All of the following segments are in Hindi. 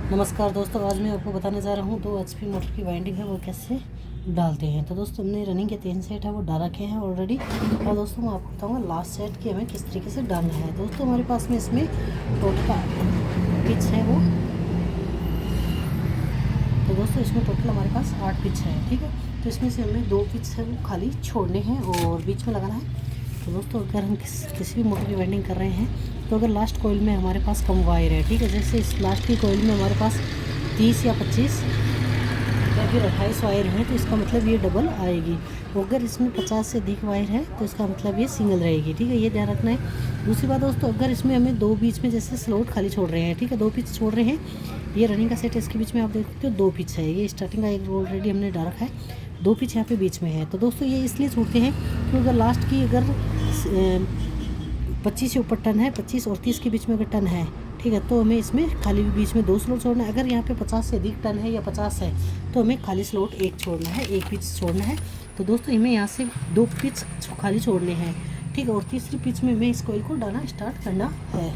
नमस्कार दोस्तों, आज मैं आपको बताने जा रहा हूँ 2 HP मोटर की वाइंडिंग है वो कैसे डालते हैं। तो दोस्तों हमने रनिंग के 3 सेट है वो डाल रखे हैं ऑलरेडी। और दोस्तों मैं आपको बताऊँगा लास्ट सेट की हमें किस तरीके से डालना है। दोस्तों हमारे पास में इसमें टोटल पिच है वो, तो दोस्तों इसमें टोटल हमारे पास 8 पिच है, ठीक है। तो इसमें से हमें 2 पिच है वो खाली छोड़ने हैं और बीच में लगाना है। तो दोस्तों अगर हम किसी भी मोटर की वाइंडिंग कर रहे हैं तो अगर लास्ट कोयल में हमारे पास कम वायर है, ठीक है, जैसे इस लास्ट की कोयल में हमारे पास 30 या 25 या फिर 28 वायर है तो इसका मतलब ये डबल आएगी। अगर इसमें 50 से अधिक वायर है तो इसका मतलब ये सिंगल रहेगी, ठीक है, ये ध्यान रखना है। दूसरी बात दोस्तों, अगर इसमें हमें 2 बीच में जैसे स्लॉट खाली छोड़ रहे हैं, ठीक है, 2 पिच छोड़ रहे हैं, ये रनिंग का सेट है, इसके बीच में आप देख सकते हो 2 पिच है, ये स्टार्टिंग का एक ऑलरेडी हमने डाल रखा है, 2 पिच यहाँ पे बीच में है। तो दोस्तों ये इसलिए छूटते हैं क्योंकि अगर लास्ट की अगर 25 से ऊपर टन है, 25 और 30 के बीच में अगर टन है, ठीक है, तो हमें इसमें खाली बीच में 2 स्लॉट छोड़ना है। अगर यहाँ पे 50 से अधिक टन है या 50 है तो हमें खाली स्लॉट 1 छोड़ना है, 1 पिच छोड़ना है। तो दोस्तों हमें यहाँ से 2 पिच खाली छोड़ने हैं, ठीक है, और तीसरी पिच में हमें इस कोयल को डालना स्टार्ट करना है।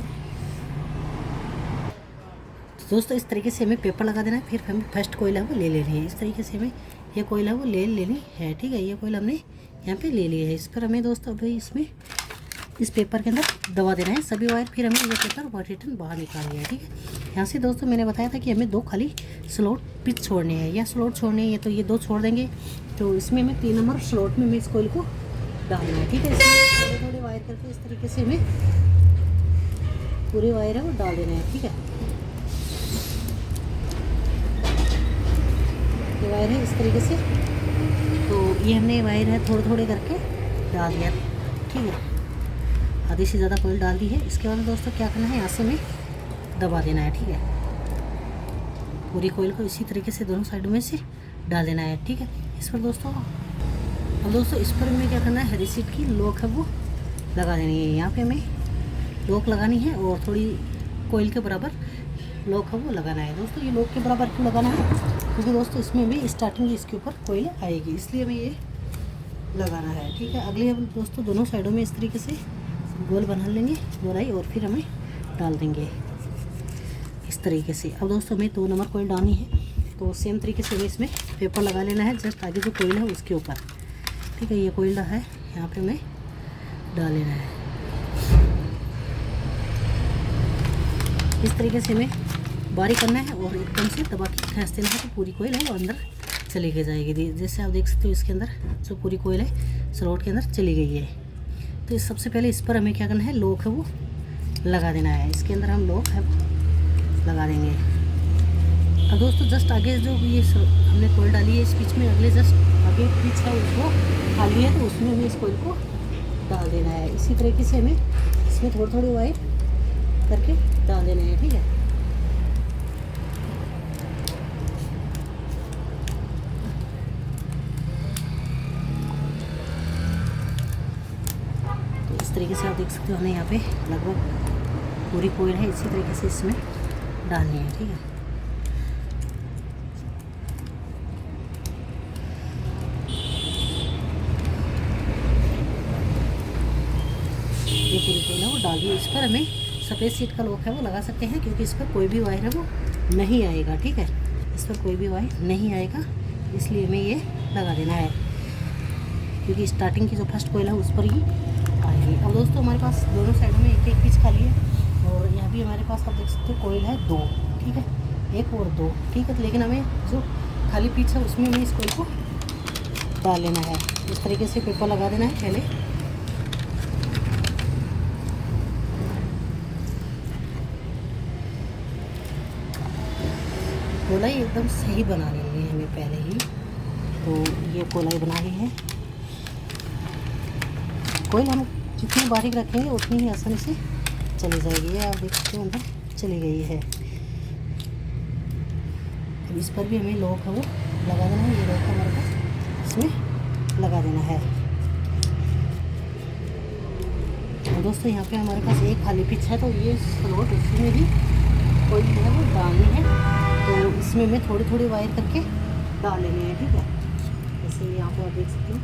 तो दोस्तों इस तरीके से हमें पेपर लगा देना है, फिर हमें फर्स्ट कोयल है वो ले लेनी है। इस तरीके से हमें ये कोयल है वो ले लेनी है, ठीक है, ये कोयल हमने यहाँ पे ले लिया है। इस पर हमें दोस्तों अभी इसमें इस पेपर के अंदर दबा देना है सभी वायर, फिर हमें ये पेपर रिटर्न बाहर निकालनी है, ठीक है। यहाँ से दोस्तों मैंने बताया था कि हमें 2 खाली स्लॉट पिच छोड़ने हैं या स्लॉट छोड़ने हैं, तो ये 2 छोड़ देंगे। तो इसमें हमें 3 नंबर स्लॉट में हमें इस कोयल को डालना है, ठीक है। इसमें थोड़े थोड़े वायर करके इस तरीके से हमें पूरे वायर है वो डाल देना है, ठीक है। ये वायर है इस तरीके से, तो ये हमने वायर है थोड़े थोड़े करके डाल दिया, ठीक है, आधी से ज़्यादा कोयल डाल दी है। इसके बाद दोस्तों क्या करना है, यहाँ से हमें दबा देना है, ठीक है, पूरी कोयल को इसी तरीके से दोनों साइडों में से डाल देना है, ठीक है। इस पर दोस्तों अब दोस्तों इस पर हमें क्या करना है, रिसीट की लॉक है वो लगा देनी है। यहाँ पे हमें लॉक लगानी है और थोड़ी कोयल के बराबर लॉक है वो लगाना है। दोस्तों ये लॉक के बराबर क्यों लगाना है, क्योंकि दोस्तों इसमें हमें स्टार्टिंग इसके ऊपर कोयल आएगी, इसलिए हमें ये लगाना है, ठीक है। अगले हम दोस्तों दोनों साइडों में इस तरीके से गोल बना लेंगे गोलाई और फिर हमें डाल देंगे इस तरीके से। अब दोस्तों हमें 2 नंबर कोयल डालनी है, तो सेम तरीके से हमें इसमें पेपर लगा लेना है जस्ट आगे जो कोयल है उसके ऊपर, ठीक है। ये कोयल है यहाँ पे हमें डाल लेना है इस तरीके से, हमें बारीक करना है और एकदम से दबा के खींच देना है, तो पूरी कोयल है वो अंदर चली गई जाएगी। जैसे आप देख सकते हो इसके अंदर जो पूरी कोयल है स्लॉट के अंदर चली गई है। तो इस सबसे पहले इस पर हमें क्या करना है, लॉक है वो लगा देना है। इसके अंदर हम लॉक है वो लगा देंगे। अब दोस्तों जस्ट आगे जो ये हमने कोयल डाली है इस बीच में, अगले जस्ट आगे बीच है उसको खाली है, तो उसमें हमें इस कोयल को डाल देना है। इसी तरीके से हमें इसमें थोड़ी थोड़ी वायर करके डाल देना है, ठीक है। इस तरीके से आप देख सकते हो हमें यहाँ पे लगभग पूरी कोयल है इसी तरीके से इसमें डालनी है, ठीक है। ये पूरी कोयल है वो डाल दी। इस पर हमें सफ़ेद सीट का लॉक है वो लगा सकते हैं, क्योंकि इस पर कोई भी वायर है वो नहीं आएगा, ठीक है, इस पर कोई भी वायर नहीं आएगा, इसलिए हमें ये लगा देना है, क्योंकि स्टार्टिंग की जो फर्स्ट कोयल है उस पर ही आएगी। अब दोस्तों हमारे पास दोनों साइडों में एक एक पिच खाली है और यहाँ भी हमारे पास आप देख सकते हो कोयल है 2, ठीक है, 1 और 2, ठीक है। लेकिन हमें जो खाली पिच है उसमें हमें इस कोयल को डाल लेना है। इस तरीके से पेपर लगा देना है पहले, गोलाई एकदम सही बना लेनी है हमें पहले ही। तो ये गोलाई बना ली है, कोयल हम जितनी बारीक रखेंगे उतनी ही आसानी से चली जाएगी। ये आप देख सकते हो अंदर चली गई है। अब इस पर भी हमें लॉक है वो लगा देना है, ये लॉक हमारे पास इसमें लगा देना है। और दोस्तों यहाँ पे हमारे पास एक खाली पिच है, तो ये स्लॉट इसमें भी कोयल है वो डालनी है, तो इसमें हमें थोड़ी थोड़ी वायर करके डाल लेनी है, ठीक है। जैसे यहाँ पे आप देख सकते हो,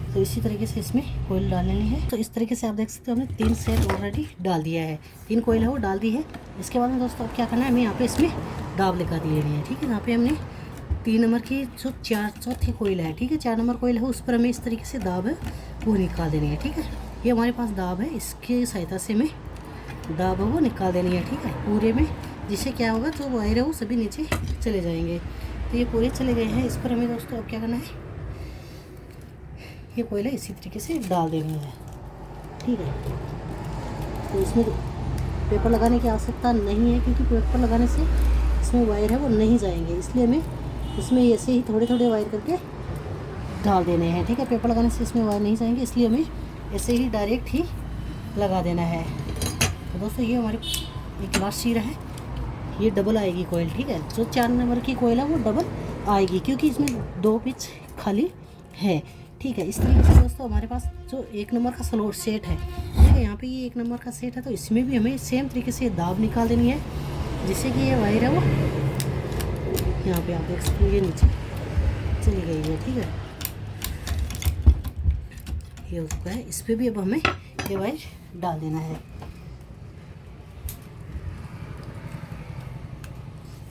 तो इसी तरीके से इसमें कोयल डाल लेनी है। तो इस तरीके से आप देख सकते हो हमने 3 सेट ऑलरेडी डाल दिया है, 3 कोयल है वो डाल दी है। इसके बाद में दोस्तों अब क्या करना है, हमें यहाँ पे इसमें दाब लगा दी लेनी है। ठीक है, यहाँ पे हमने 3 नंबर की जो चौथी कोयल है, ठीक है, 4 नंबर कोयल है, उस पर हमें इस तरीके से दाब है वो निकाल देनी है। ठीक है, ये हमारे पास दाब है, इसकी सहायता से हमें दाब है वो निकाल देनी है। ठीक है, पूरे में, जिससे क्या होगा, जो वायर है वो सभी नीचे चले जाएंगे। तो ये पूरे चले गए हैं। इस पर हमें दोस्तों अब क्या करना है, ये कोयल है इसी तरीके से डाल देनी है। ठीक है, तो इसमें पेपर लगाने की आवश्यकता नहीं है, क्योंकि पेपर लगाने से इसमें वायर है वो नहीं जाएंगे, इसलिए हमें इसमें ऐसे ही थोड़े थोड़े वायर करके डाल देने हैं। ठीक है, पेपर लगाने से इसमें वायर नहीं जाएंगे, इसलिए हमें ऐसे ही डायरेक्ट ही लगा देना है। तो दोस्तों ये हमारी एक लास्ट चीरा है, ये डबल आएगी कोयल। ठीक है, जो 4 नंबर की कोयल है वो डबल आएगी, क्योंकि इसमें 2 पिच खाली है। ठीक है, इस तरीके से दोस्तों हमारे पास जो 1 नंबर का स्लोट सेट है, ठीक है, यहाँ पे ये 1 नंबर का सेट है, तो इसमें भी हमें सेम तरीके से दाब निकाल देनी है, जिससे कि ये वायर है वो यहाँ पे आप देख सकते हैं ये नीचे चली गई है। ठीक है, ये हो चुका है। इस पर भी अब हमें ये वायर डाल देना है।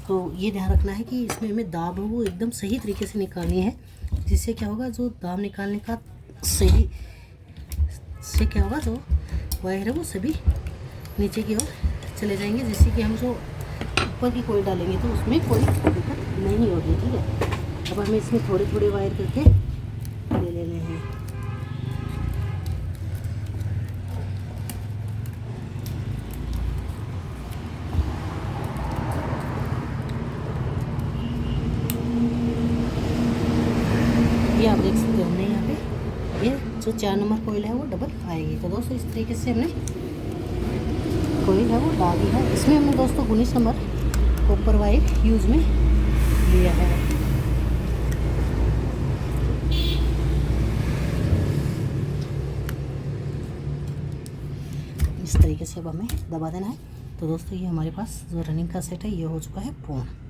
तो ये ध्यान रखना है कि इसमें हमें दाब है वो एकदम सही तरीके से निकालनी है, जिससे क्या होगा, जो दाब निकालने का सही से क्या होगा, जो वायर है वो सभी नीचे की ओर चले जाएंगे, जिससे कि हम जो ऊपर की कोयल डालेंगे तो उसमें कोई दिक्कत नहीं होगी। ठीक है, अब हमें इसमें थोड़े थोड़े वायर करके ले लेने हैं। ये आप देख सकते हो, हमने यहाँ पे ये जो 4 नंबर कोयल है वो डबल आएगी। तो दोस्तों इस तरीके से हमने कोयल है वो डाल दी है। इसमें हमने दोस्तों 19 नंबर कॉपर वायर यूज में लिया है। इस तरीके से अब हमें दबा देना है। तो दोस्तों ये हमारे पास जो रनिंग का सेट है ये हो चुका है पूर्ण।